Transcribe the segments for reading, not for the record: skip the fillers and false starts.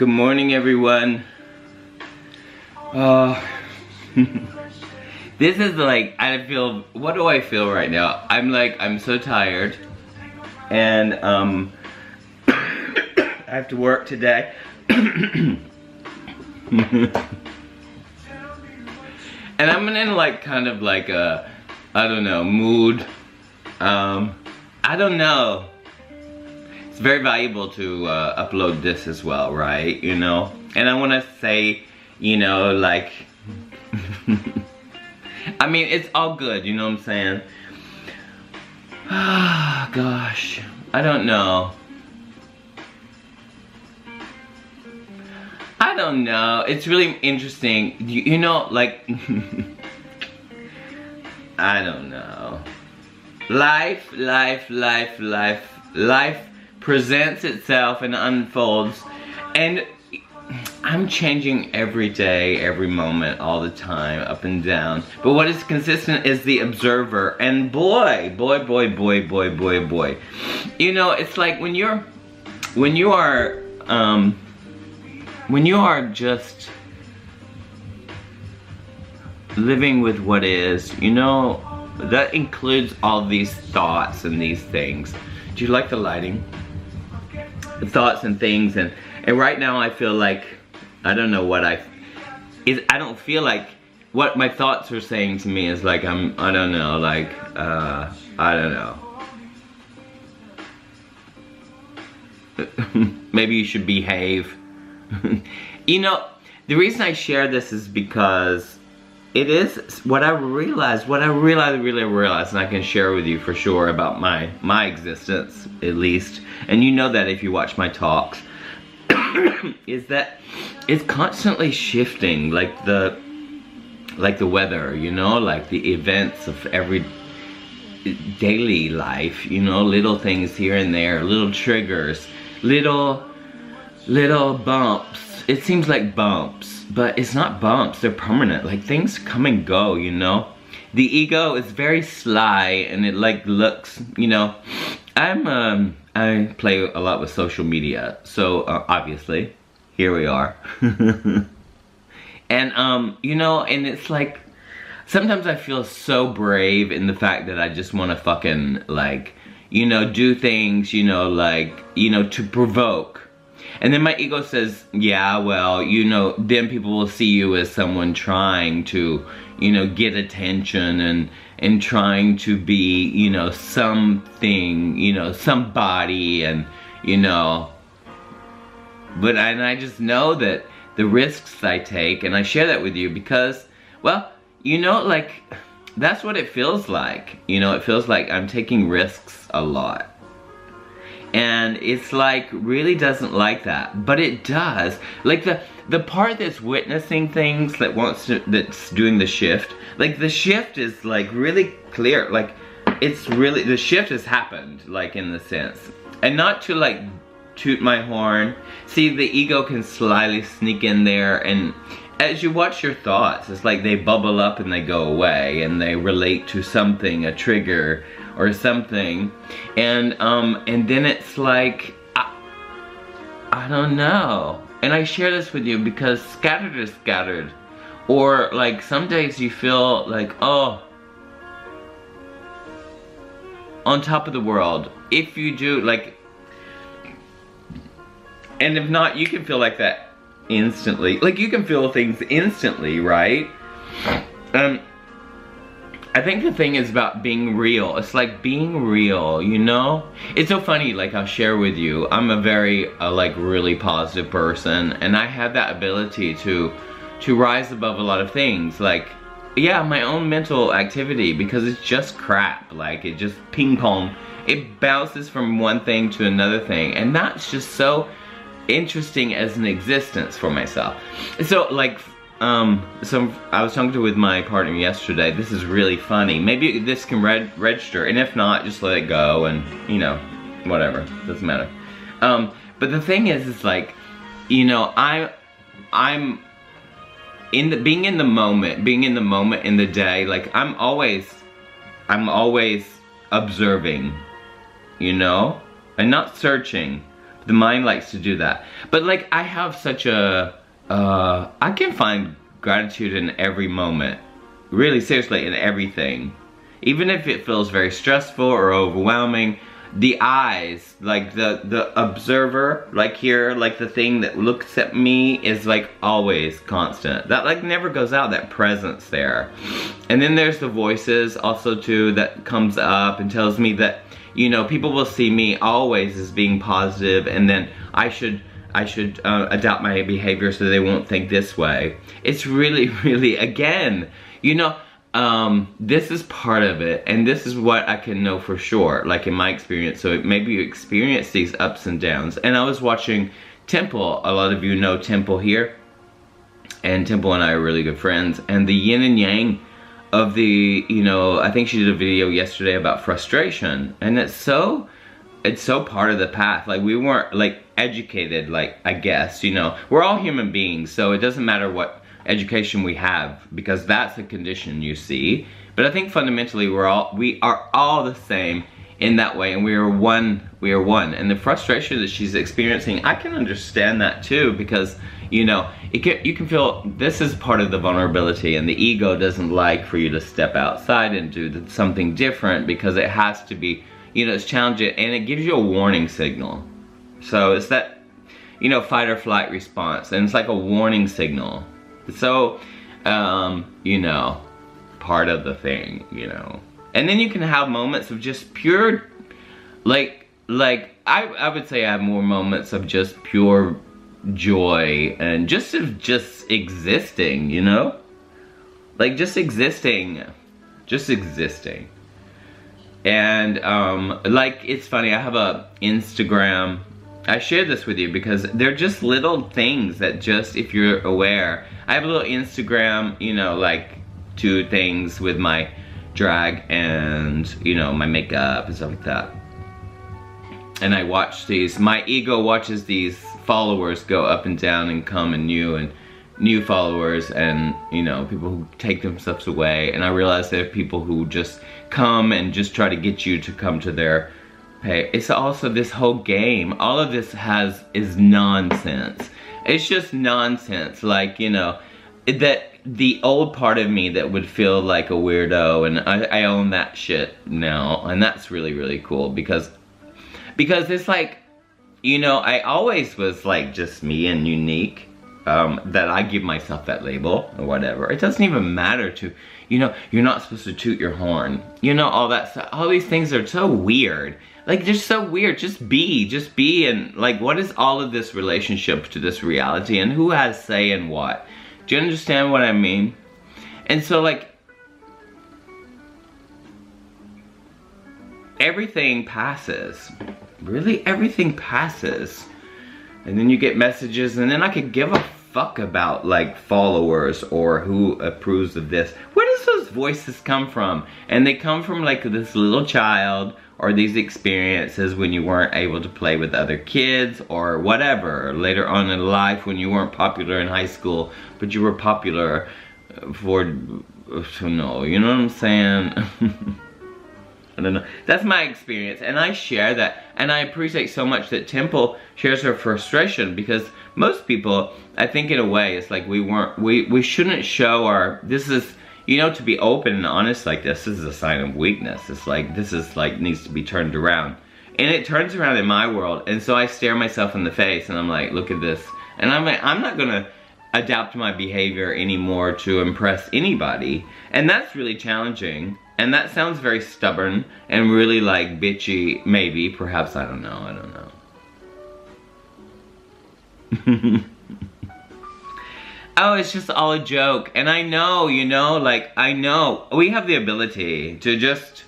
Good morning, everyone. This is like, what do I feel right now? I'm so tired. And, I have to work today. And I'm in like, kind of like a, I don't know, mood. I don't know. It's very valuable to upload this as well, right? You know? And I want to say, you know, like, I mean, it's all good, you know what I'm saying? Ah, gosh, I don't know. I don't know. It's really interesting. You know, like, I don't know. Life presents itself and unfolds, and I'm changing every day, every moment, all the time, up and down. But what is consistent is the observer, and boy, you know, it's like when you are just living with what is, you know, that includes all these thoughts and these things. Do you like the lighting? The thoughts and things, and right now I feel like, I don't know what I don't feel like what my thoughts are saying to me is like, I don't know, like, I don't know. Maybe you should behave. You know, the reason I share this is because it is what I really realized, and I can share with you for sure about my existence, at least, and you know that if you watch my talks, is that it's constantly shifting, like the weather, you know, like the events of every daily life, you know, little things here and there, little triggers, little bumps. It seems like bumps, but it's not bumps, they're permanent. Like, things come and go, you know? The ego is very sly, and it like looks, you know, I play a lot with social media, so obviously, here we are. And you know, and it's like, sometimes I feel so brave in the fact that I just want to fucking, like, you know, do things, you know, like, you know, to provoke. And then my ego says, yeah, well, you know, then people will see you as someone trying to, you know, get attention and trying to be, you know, something, you know, somebody, and, you know. But I just know that the risks I take, and I share that with you because, well, you know, like, that's what it feels like. You know, it feels like I'm taking risks a lot. And it's like, really doesn't like that, but it does. Like the part that's witnessing things, that's doing the shift, like the shift is like really clear, like it's really, the shift has happened, like in the sense. And not to like toot my horn. See, the ego can slyly sneak in there, and as you watch your thoughts, it's like they bubble up and they go away, and they relate to something, a trigger, or something, and then it's like, I don't know. And I share this with you because scattered is scattered. Or like some days you feel like, oh, on top of the world. If you do, like, and if not, you can feel like that instantly. Like, you can feel things instantly, right? I think the thing is about being real. It's like being real, you know? It's so funny, like, I'll share with you, I'm a very, like, really positive person, and I have that ability to rise above a lot of things. Like, yeah, my own mental activity, because it's just crap. Like, it just ping pong. It bounces from one thing to another thing, and that's just so interesting as an existence for myself. So, like, so I was talking with my partner yesterday. This is really funny. Maybe this can register, and if not, just let it go, and, you know, whatever, doesn't matter. But the thing is, it's like, you know, I'm being in the moment in the day. Like, I'm always observing, you know, and not searching, The mind likes to do that. But like, I have such a, I can find gratitude in every moment. Really, seriously, in everything. Even if it feels very stressful or overwhelming, the eyes, like the observer, like here, like the thing that looks at me is like always constant. That like never goes out, that presence there. And then there's the voices also too that comes up and tells me that, you know, people will see me always as being positive, and then I should adapt my behavior so they won't think this way. It's really, really, again, you know, this is part of it, and this is what I can know for sure, like in my experience. So maybe you experience these ups and downs. And I was watching Temple. A lot of you know Temple here, and Temple and I are really good friends, and the yin and yang of the, you know, I think she did a video yesterday about frustration, and it's so part of the path. Like, we weren't like educated, like, I guess, you know, we're all human beings, so it doesn't matter what education we have, because that's a condition you see. But I think fundamentally we are all the same in that way, and we are one. And the frustration that she's experiencing, I can understand that too, because, you know, you can feel this is part of the vulnerability, and the ego doesn't like for you to step outside and do something different, because it has to be, you know, it's challenging, and it gives you a warning signal. So it's that, you know, fight or flight response, and it's like a warning signal. So, you know, part of the thing, you know. And then you can have moments of just pure, like I would say I have more moments of just pure joy and just existing, you know? Like just existing. And, like, it's funny, I have a Instagram. I shared this with you because they're just little things that just, if you're aware, I have a little Instagram, you know, like 2 things with my drag and, you know, my makeup and stuff like that. And I watch these, my ego watches these followers go up and down and come, and new followers, and, you know, people who take themselves away. And I realize there are people who just come and just try to get you to come to their pay. It's also this whole game. All of this is nonsense. It's just nonsense. Like, you know, that the old part of me that would feel like a weirdo, and I own that shit now, and that's really, really cool, because it's like, you know, I always was like just me and unique, that I give myself that label or whatever. It doesn't even matter to, you know, you're not supposed to toot your horn, you know, all that stuff. All these things are so weird. Like, they're so weird. Just be, and like, what is all of this relationship to this reality, and who has say in what? Do you understand what I mean? And so, like, everything passes. Really, everything passes. And then you get messages, and then I could give a fuck about, like, followers or who approves of this. Where does those voices come from? And they come from, like, this little child, or these experiences when you weren't able to play with other kids, or whatever, later on in life when you weren't popular in high school, but you were popular for, no, you know what I'm saying? I don't know. That's my experience, and I share that, and I appreciate so much that Temple shares her frustration, because most people, I think in a way, it's like we shouldn't show our, this is, you know, to be open and honest like this is a sign of weakness. It's like, this is like, needs to be turned around. And it turns around in my world, and so I stare myself in the face, and I'm like, look at this. And I'm like, I'm not gonna adapt my behavior anymore to impress anybody. And that's really challenging. And that sounds very stubborn and really like bitchy, maybe, perhaps, I don't know. Oh, it's just all a joke. And I know, you know, like, I know. We have the ability to just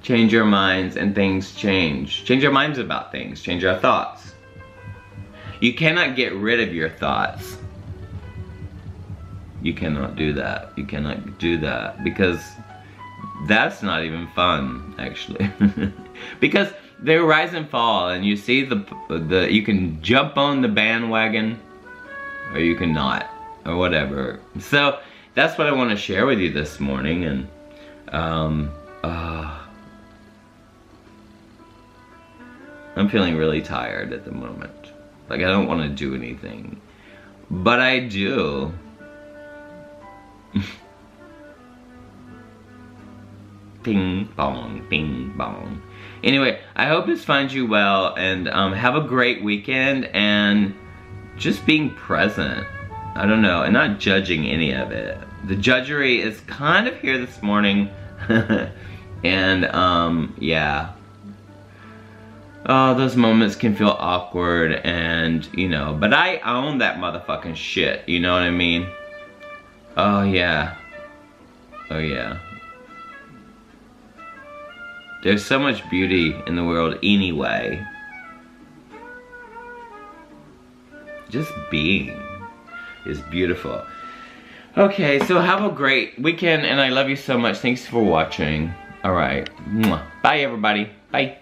change our minds, and things change. Change our minds about things, change our thoughts. You cannot get rid of your thoughts. You cannot do that. You cannot do that, because that's not even fun, actually. Because they rise and fall, and you see you can jump on the bandwagon, or you cannot, or whatever. So that's what I want to share with you this morning, and I'm feeling really tired at the moment. Like, I don't want to do anything. But I do. Ping bong, ping bong. Anyway, I hope this finds you well, and have a great weekend, and just being present. I don't know, and not judging any of it. The judgery is kind of here this morning. And yeah. Oh, those moments can feel awkward, and you know, but I own that motherfucking shit, you know what I mean? Oh yeah. Oh yeah. There's so much beauty in the world anyway. Just being is beautiful. Okay, so have a great weekend, and I love you so much. Thanks for watching. Alright. Bye, everybody. Bye.